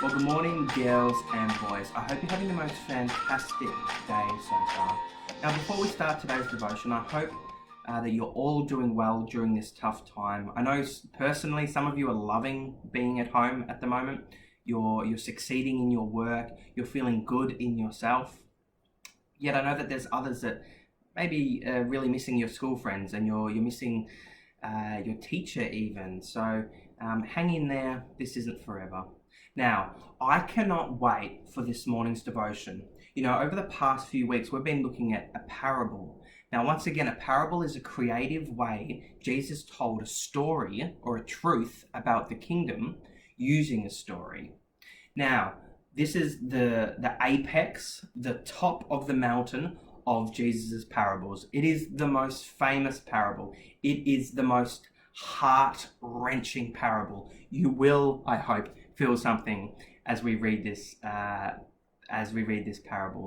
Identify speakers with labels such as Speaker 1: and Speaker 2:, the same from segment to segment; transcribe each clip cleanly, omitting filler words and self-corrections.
Speaker 1: Well, good morning, girls and boys. I hope you're having the most fantastic day so far. Now, before we start today's devotion, I hope that you're all doing well during this tough time. I know personally some of you are loving being at home at the moment. You're succeeding in your work. You're feeling good in yourself. Yet I know that there's others that maybe really missing your school friends, and you're missing your teacher even. So hang in there. This isn't forever. Now, I cannot wait for this morning's devotion. You know, over the past few weeks, we've been looking at a parable. Now, once again, a parable is a creative way Jesus told a story or a truth about the kingdom using a story. Now, this is the apex, the top of the mountain of Jesus' parables. It is the most famous parable. It is the most heart-wrenching parable. You will, I hope, feel something as we read this parable.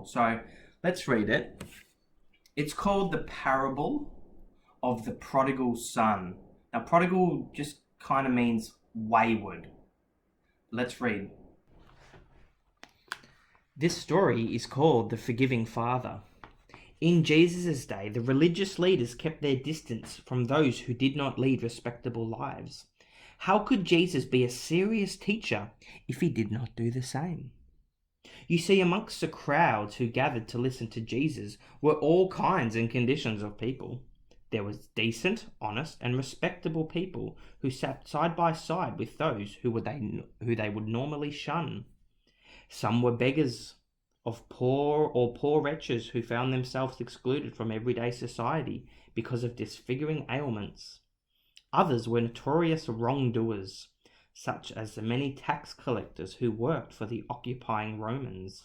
Speaker 1: So let's read it. It's called the parable of the prodigal son. Now, prodigal just kind of means wayward. Let's read.
Speaker 2: This story is called the Forgiving Father. In Jesus' day, the religious leaders kept their distance from those who did not lead respectable lives. How could Jesus be a serious teacher if he did not do the same? You see, amongst the crowds who gathered to listen to Jesus were all kinds and conditions of people. There was decent, honest, and respectable people who sat side by side with those who they would normally shun. Some were beggars of poor wretches who found themselves excluded from everyday society because of disfiguring ailments. Others were notorious wrongdoers, such as the many tax collectors who worked for the occupying Romans,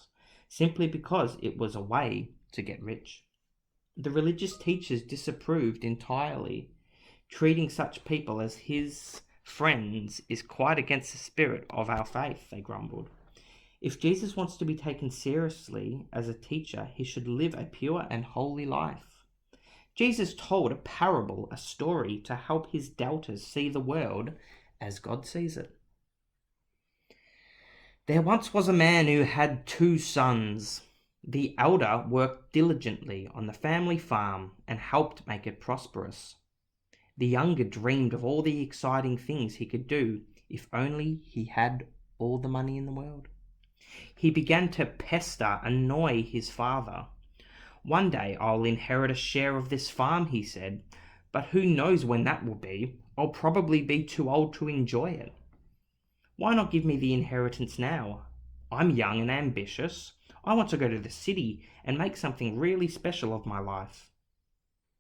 Speaker 2: simply because it was a way to get rich. The religious teachers disapproved entirely. Treating such people as his friends is quite against the spirit of our faith, they grumbled. If Jesus wants to be taken seriously as a teacher, he should live a pure and holy life. Jesus told a parable, a story, to help his doubters see the world as God sees it. There once was a man who had 2 sons. The elder worked diligently on the family farm and helped make it prosperous. The younger dreamed of all the exciting things he could do if only he had all the money in the world. He began to annoy his father. One day I'll inherit a share of this farm, he said, but who knows when that will be? I'll probably be too old to enjoy it. Why not give me the inheritance now? I'm young and ambitious. I want to go to the city and make something really special of my life.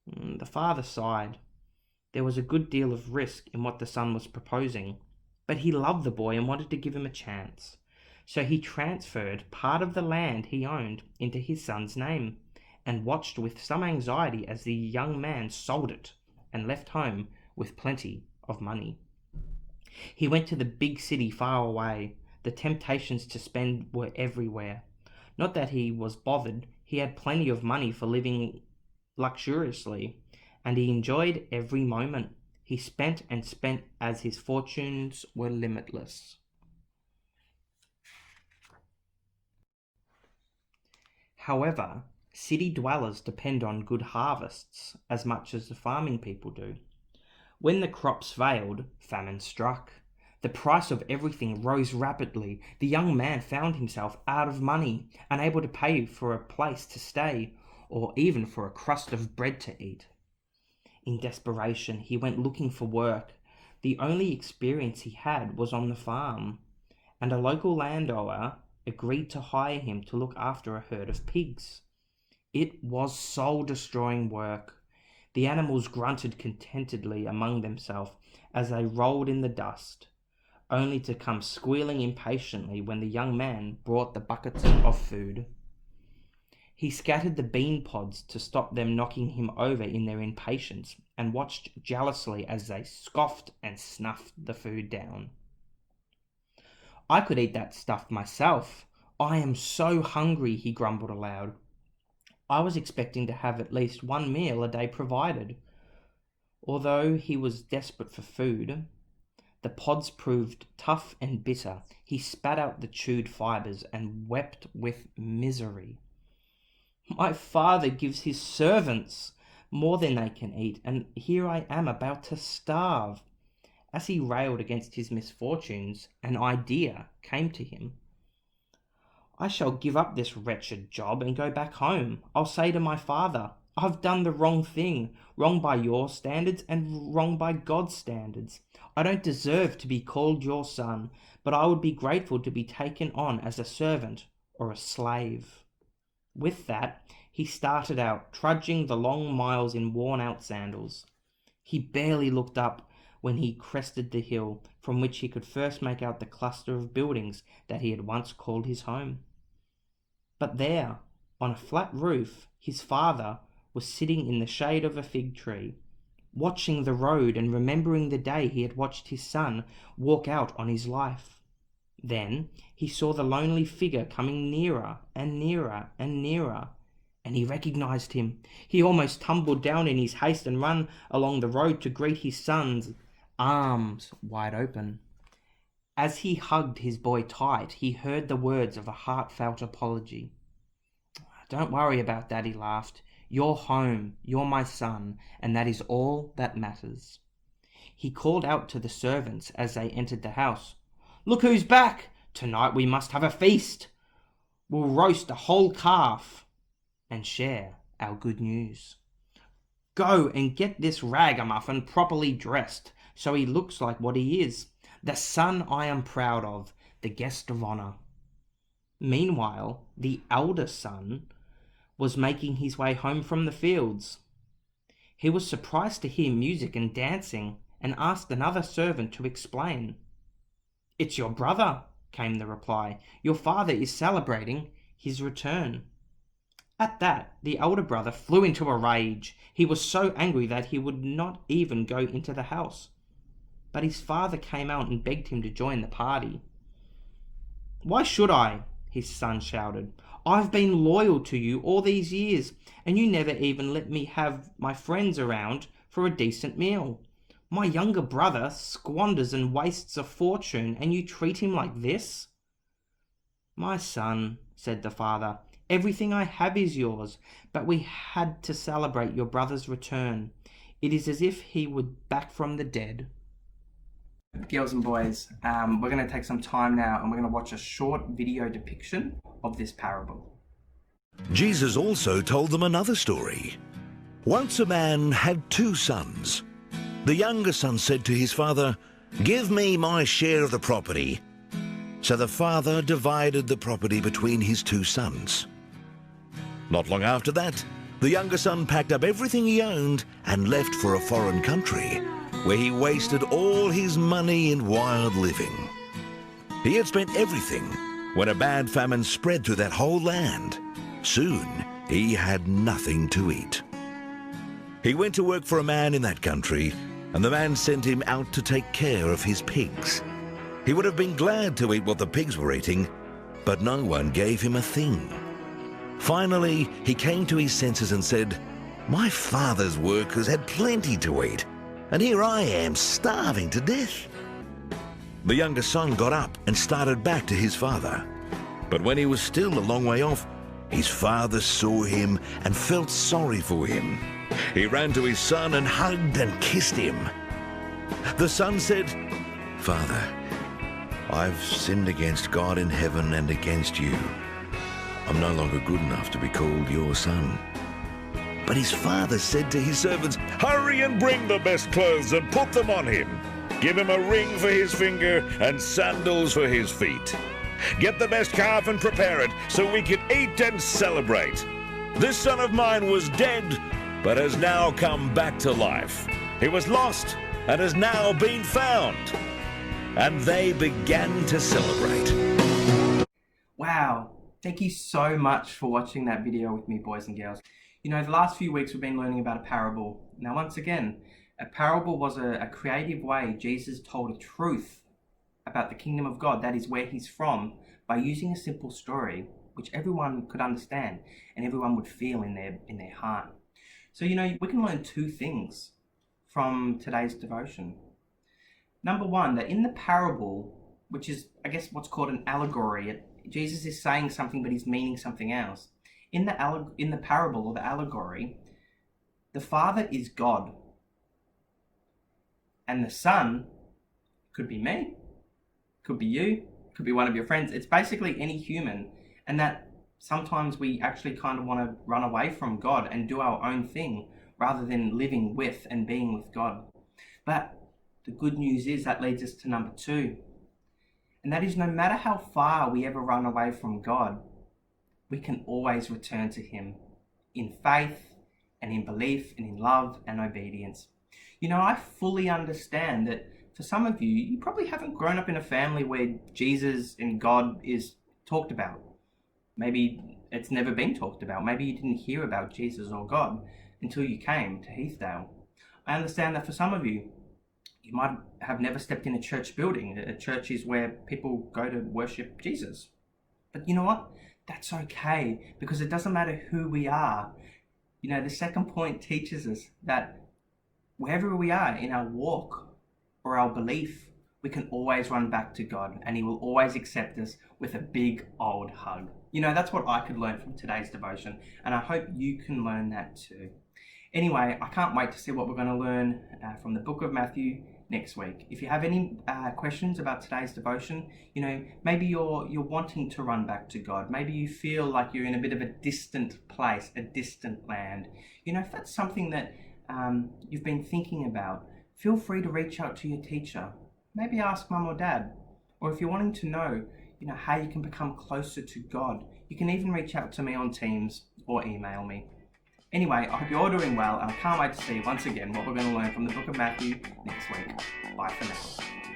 Speaker 2: The father sighed. There was a good deal of risk in what the son was proposing, but he loved the boy and wanted to give him a chance. So he transferred part of the land he owned into his son's name and watched with some anxiety as the young man sold it and left home with plenty of money. He went to the big city far away. The temptations to spend were everywhere. Not that he was bothered. He had plenty of money for living luxuriously, and he enjoyed every moment. He spent and spent as his fortunes were limitless. However, city dwellers depend on good harvests as much as the farming people do. When the crops failed, famine struck. The price of everything rose rapidly. The young man found himself out of money, unable to pay for a place to stay, or even for a crust of bread to eat. In desperation, he went looking for work. The only experience he had was on the farm, and a local landowner agreed to hire him to look after a herd of pigs. It was soul-destroying work. The animals grunted contentedly among themselves as they rolled in the dust, only to come squealing impatiently when the young man brought the buckets of food. He scattered the bean pods to stop them knocking him over in their impatience and watched jealously as they scoffed and snuffed the food down. I could eat that stuff myself. I am so hungry, he grumbled aloud. I was expecting to have at least one meal a day provided. Although he was desperate for food, the pods proved tough and bitter. He spat out the chewed fibers and wept with misery. My father gives his servants more than they can eat, and here I am about to starve. As he railed against his misfortunes, an idea came to him. I shall give up this wretched job and go back home. I'll say to my father, I've done the wrong thing, wrong by your standards and wrong by God's standards. I don't deserve to be called your son, but I would be grateful to be taken on as a servant or a slave. With that, he started out, trudging the long miles in worn-out sandals. He barely looked up when he crested the hill from which he could first make out the cluster of buildings that he had once called his home. But there, on a flat roof, his father was sitting in the shade of a fig tree, watching the road and remembering the day he had watched his son walk out on his life. Then he saw the lonely figure coming nearer and nearer and nearer, and he recognized him. He almost tumbled down in his haste and ran along the road to greet his son's arms wide open. As he hugged his boy tight, he heard the words of a heartfelt apology. Don't worry about that, he laughed. You're home, you're my son, and that is all that matters. He called out to the servants as they entered the house. Look who's back! Tonight we must have a feast. We'll roast a whole calf and share our good news. Go and get this ragamuffin properly dressed so he looks like what he is, the son I am proud of, the guest of honor. Meanwhile, the elder son was making his way home from the fields. He was surprised to hear music and dancing and asked another servant to explain. It's your brother, came the reply. Your father is celebrating his return. At that, the elder brother flew into a rage. He was so angry that he would not even go into the house. But his father came out and begged him to join the party. Why should I? His son shouted. I've been loyal to you all these years, and you never even let me have my friends around for a decent meal. My younger brother squanders and wastes a fortune, and you treat him like this? My son, said the father, everything I have is yours, but we had to celebrate your brother's return. It is as if he were back from the dead.
Speaker 1: Girls and boys, we're going to take some time now and we're going to watch a short video depiction of this parable.
Speaker 3: Jesus also told them another story. Once a man had 2 sons. The younger son said to his father, Give me my share of the property. So the father divided the property between his 2 sons. Not long after that, the younger son packed up everything he owned and left for a foreign country, where he wasted all his money in wild living. He had spent everything when a bad famine spread through that whole land. Soon, he had nothing to eat. He went to work for a man in that country, and the man sent him out to take care of his pigs. He would have been glad to eat what the pigs were eating, but no one gave him a thing. Finally, he came to his senses and said, My father's workers had plenty to eat, and here I am starving to death. The younger son got up and started back to his father. But when he was still a long way off, his father saw him and felt sorry for him. He ran to his son and hugged and kissed him. The son said, Father, I've sinned against God in heaven and against you. I'm no longer good enough to be called your son. But his father said to his servants, Hurry and bring the best clothes and put them on him. Give him a ring for his finger and sandals for his feet. Get the best calf and prepare it so we can eat and celebrate. This son of mine was dead, but has now come back to life. He was lost and has now been found. And they began to celebrate.
Speaker 1: Wow, thank you so much for watching that video with me, boys and girls. You know, the last few weeks we've been learning about a parable. Now, once again, a parable was a creative way Jesus told a truth about the kingdom of God, that is where he's from, by using a simple story which everyone could understand and everyone would feel in their heart. So, you know, we can learn 2 things from today's devotion. Number one, that in the parable, which is, I guess, what's called an allegory, Jesus is saying something, but he's meaning something else. In the parable or the allegory, the Father is God, and the Son could be me, could be you, could be one of your friends. It's basically any human, and that sometimes we actually kind of want to run away from God and do our own thing rather than living with and being with God. But the good news is that leads us to number two, and that is no matter how far we ever run away from God, we can always return to him in faith and in belief and in love and obedience. You know, I fully understand that for some of you, you probably haven't grown up in a family where Jesus and God is talked about. Maybe it's never been talked about. Maybe you didn't hear about Jesus or God until you came to Heathdale. I understand that for some of you, you might have never stepped in a church building. A church is where people go to worship Jesus. But you know what? That's okay, because it doesn't matter who we are. You know, the second point teaches us that wherever we are in our walk or our belief, we can always run back to God, and he will always accept us with a big old hug. You know, that's what I could learn from today's devotion, and I hope you can learn that too. Anyway, I can't wait to see what we're going to learn from the book of Matthew next week. If you have any questions about today's devotion, you know, maybe you're wanting to run back to God. Maybe you feel like you're in a bit of a distant place, a distant land. You know, if that's something that you've been thinking about, feel free to reach out to your teacher. Maybe ask mum or dad. Or if you're wanting to know, you know, how you can become closer to God, you can even reach out to me on Teams or email me. Anyway, I hope you're all doing well, and I can't wait to see once again what we're going to learn from the book of Matthew next week. Bye for now.